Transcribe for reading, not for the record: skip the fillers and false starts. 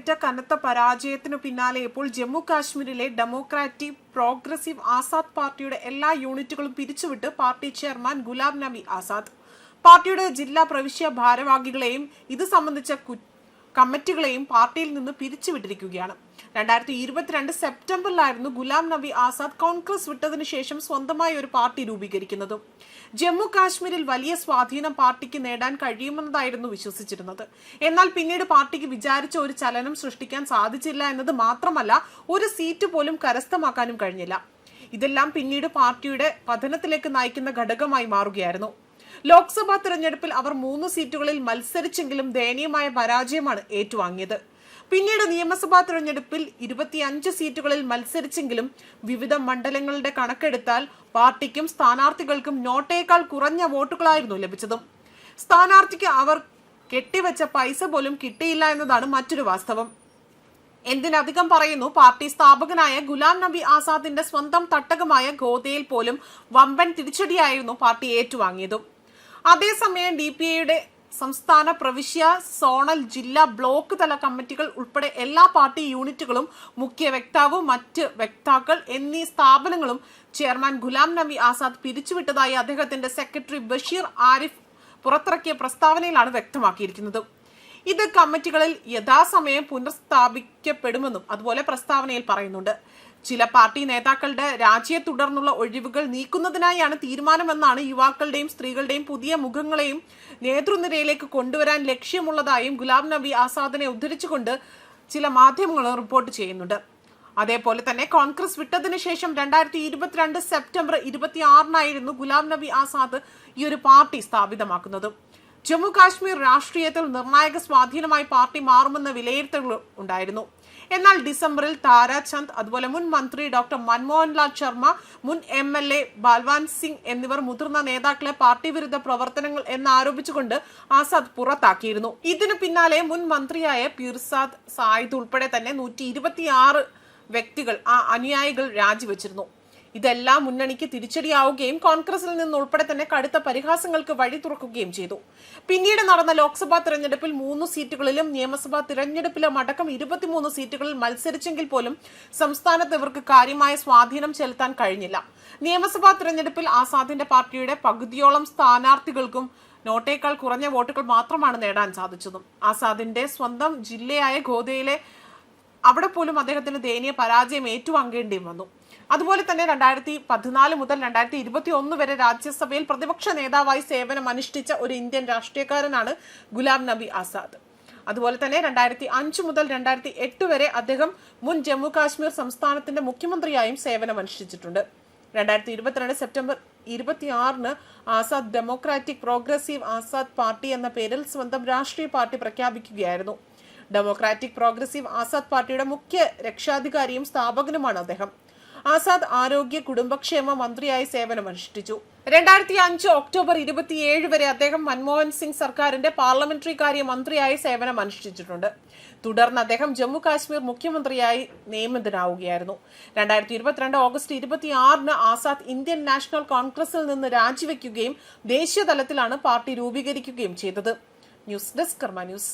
പാർട്ടിക്കേറ്റ കനത്ത പരാജയത്തിനു പിന്നാലെ ഇപ്പോൾ ജമ്മു കാശ്മീരിലെ ഡെമോക്രാറ്റിക് പ്രോഗ്രസീവ് ആസാദ് പാർട്ടിയുടെ എല്ലാ യൂണിറ്റുകളും പിരിച്ചുവിട്ട് പാർട്ടി ചെയർമാൻ ഗുലാം നബി ആസാദ് പാർട്ടിയുടെ ജില്ലാ പ്രവിശ്യ ഭാരവാഹികളെയും ഇത് സംബന്ധിച്ച കമ്മിറ്റികളെയും പാർട്ടിയിൽ നിന്ന് പിരിച്ചുവിട്ടിരിക്കുകയാണ്. 2022 സെപ്റ്റംബറിലായിരുന്നു ഗുലാം നബി ആസാദ് കോൺഗ്രസ് വിട്ടതിനു ശേഷം സ്വന്തമായി ഒരു പാർട്ടി രൂപീകരിക്കുന്നതും. ജമ്മു കാശ്മീരിൽ വലിയ സ്വാധീനം പാർട്ടിക്ക് നേടാൻ കഴിയുമെന്നതായിരുന്നു വിശ്വസിച്ചിരുന്നത്. എന്നാൽ പിന്നീട് പാർട്ടിക്ക് വിചാരിച്ച ഒരു ചലനം സൃഷ്ടിക്കാൻ സാധിച്ചില്ല എന്നത് മാത്രമല്ല, ഒരു സീറ്റ് പോലും കരസ്ഥമാക്കാനും കഴിഞ്ഞില്ല. ഇതെല്ലാം പിന്നീട് പാർട്ടിയുടെ പതനത്തിലേക്ക് നയിക്കുന്ന ഘടകമായി മാറുകയായിരുന്നു. ലോക്സഭാ തിരഞ്ഞെടുപ്പിൽ അവർ 3 സീറ്റുകളിൽ മത്സരിച്ചെങ്കിലും ദയനീയമായ പരാജയമാണ് ഏറ്റുവാങ്ങിയത്. പിന്നീട് നിയമസഭാ തിരഞ്ഞെടുപ്പിൽ 25 സീറ്റുകളിൽ മത്സരിച്ചെങ്കിലും വിവിധ മണ്ഡലങ്ങളുടെ കണക്കെടുത്താൽ പാർട്ടിക്കും സ്ഥാനാർത്ഥികൾക്കും നോട്ടേക്കാൾ കുറഞ്ഞ വോട്ടുകളായിരുന്നു ലഭിച്ചതും. സ്ഥാനാർത്ഥിക്ക് അവർ കെട്ടിവെച്ച പൈസ പോലും കിട്ടിയില്ല എന്നതാണ് മറ്റൊരു വാസ്തവം. എന്തിനധികം പറയുന്നു, പാർട്ടി സ്ഥാപകനായ ഗുലാം നബി ആസാദിന്റെ സ്വന്തം തട്ടകമായ ഗോദയിൽ പോലും വമ്പൻ തിരിച്ചടിയായിരുന്നു പാർട്ടി ഏറ്റുവാങ്ങിയതും. അതേസമയം DPIയുടെ സംസ്ഥാന പ്രവിശ്യ സോണൽ ജില്ലാ ബ്ലോക്ക് തല കമ്മിറ്റികൾ ഉൾപ്പെടെ എല്ലാ പാർട്ടി യൂണിറ്റുകളും മുഖ്യ വക്താവ്, മറ്റ് വക്താക്കൾ എന്നീ സ്ഥാപനങ്ങളും ചെയർമാൻ ഗുലാം നബി ആസാദ് പിരിച്ചുവിട്ടതായി അദ്ദേഹത്തിന്റെ സെക്രട്ടറി ബഷീർ ആരിഫ് പുറത്തിറക്കിയ പ്രസ്താവനയിലാണ് വ്യക്തമാക്കിയിരിക്കുന്നത്. ഇത് കമ്മിറ്റികളിൽ യഥാസമയം പുനഃസ്ഥാപിക്കപ്പെടുമെന്നും അതുപോലെ പ്രസ്താവനയിൽ പറയുന്നുണ്ട്. ചില പാർട്ടി നേതാക്കളുടെ രാജിയെ തുടർന്നുള്ള ഒഴിവുകൾ നീക്കുന്നതിനായാണ് തീരുമാനമെന്നാണ് യുവാക്കളുടെയും സ്ത്രീകളുടെയും പുതിയ മുഖങ്ങളെയും നേതൃനിരയിലേക്ക് കൊണ്ടുവരാൻ ലക്ഷ്യമുള്ളതായും ഗുലാം നബി ആസാദിനെ ഉദ്ധരിച്ചുകൊണ്ട് ചില മാധ്യമങ്ങൾ റിപ്പോർട്ട് ചെയ്യുന്നുണ്ട്. അതേപോലെ തന്നെ കോൺഗ്രസ് വിട്ടതിനു ശേഷം 2022 സെപ്റ്റംബർ 26 ഗുലാം നബി ആസാദ് ഈ ഒരു പാർട്ടി സ്ഥാപിതമാക്കുന്നത്. ജമ്മു കാശ്മീർ രാഷ്ട്രീയത്തിൽ നിർണായക സ്വാധീനമായി പാർട്ടി മാറുമെന്ന വിലയിരുത്തലുകൾ ഉണ്ടായിരുന്നു. എന്നാൽ ഡിസംബറിൽ താരാചന്ദ്, അതുപോലെ മുൻ മന്ത്രി ഡോക്ടർ മൻമോഹൻലാൽ ശർമ്മ, മുൻ MLA ബാൽവാൻ സിംഗ് എന്നിവർ മുതിർന്ന നേതാക്കളെ പാർട്ടി വിരുദ്ധ പ്രവർത്തനങ്ങൾ എന്നാരോപിച്ചുകൊണ്ട് ആസാദ് പുറത്താക്കിയിരുന്നു. ഇതിനു പിന്നാലെ മുൻ മന്ത്രിയായ പീർസാദ് സായിദ് ഉൾപ്പെടെ തന്നെ 126 വ്യക്തികൾ, അനുയായികൾ രാജിവെച്ചിരുന്നു. ഇതെല്ലാം മുന്നണിക്ക് തിരിച്ചടിയാവുകയും കോൺഗ്രസിൽ നിന്നുൾപ്പെടെ തന്നെ കടുത്ത പരിഹാസങ്ങൾക്ക് വഴി തുറക്കുകയും ചെയ്തു. പിന്നീട് നടന്ന ലോക്സഭാ തിരഞ്ഞെടുപ്പിൽ 3 സീറ്റുകളിലും നിയമസഭാ തിരഞ്ഞെടുപ്പിലും അടക്കം 23 സീറ്റുകളിൽ മത്സരിച്ചെങ്കിൽ പോലും സംസ്ഥാനത്ത് ഇവർക്ക് കാര്യമായ സ്വാധീനം ചെലുത്താൻ കഴിഞ്ഞില്ല. നിയമസഭാ തിരഞ്ഞെടുപ്പിൽ ആസാദിന്റെ പാർട്ടിയുടെ പകുതിയോളം സ്ഥാനാർത്ഥികൾക്കും നോട്ടേക്കാൾ കുറഞ്ഞ വോട്ടുകൾ മാത്രമാണ് നേടാൻ സാധിച്ചതും. ആസാദിന്റെ സ്വന്തം ജില്ലയായ ഗോദയിലെ അവിടെ പോലും അദ്ദേഹത്തിന് ദയനീയ പരാജയം ഏറ്റുവാങ്ങേണ്ടി വന്നു. അതുപോലെ തന്നെ 2014 മുതൽ 2021 വരെ രാജ്യസഭയിൽ പ്രതിപക്ഷ നേതാവായി സേവനം അനുഷ്ഠിച്ച ഒരു ഇന്ത്യൻ രാഷ്ട്രീയക്കാരനാണ് ഗുലാം നബി ആസാദ്. അതുപോലെ തന്നെ 2005 മുതൽ 2008 വരെ അദ്ദേഹം മുൻ ജമ്മു കാശ്മീർ സംസ്ഥാനത്തിന്റെ മുഖ്യമന്ത്രിയായും സേവനം അനുഷ്ഠിച്ചിട്ടുണ്ട്. 2022 September 26 Azad democratic progressive Azad party എന്ന പേരിൽ സ്വന്തം രാഷ്ട്രീയ പാർട്ടി പ്രഖ്യാപിക്കുകയായിരുന്നു. ഡെമോക്രാറ്റിക് പ്രോഗ്രസീവ് ആസാദ് പാർട്ടിയുടെ മുഖ്യ രക്ഷാധികാരിയും സ്ഥാപകനുമാണ് അദ്ദേഹം. ആസാദ് ആരോഗ്യ കുടുംബക്ഷേമ മന്ത്രിയായി സേവനമനുഷ്ഠിച്ചു. 2005 ഒക്ടോബർ 27 വരെ അദ്ദേഹം മൻമോഹൻ സിംഗ് സർക്കാരിന്റെ പാർലമെന്ററി കാര്യ മന്ത്രിയായി സേവനമനുഷ്ഠിച്ചിട്ടുണ്ട്. തുടർന്ന് അദ്ദേഹം ജമ്മു കാശ്മീർ മുഖ്യമന്ത്രിയായി നിയമിതനാവുകയായിരുന്നു. 2022 ഓഗസ്റ്റ് 26 ആസാദ് ഇന്ത്യൻ നാഷണൽ കോൺഗ്രസിൽ നിന്ന് രാജിവെക്കുകയും ദേശീയ തലത്തിലാണ് പാർട്ടി രൂപീകരിക്കുകയും ചെയ്തത്. ന്യൂസ് ഡെസ്ക് കർമ്മ ന്യൂസ്.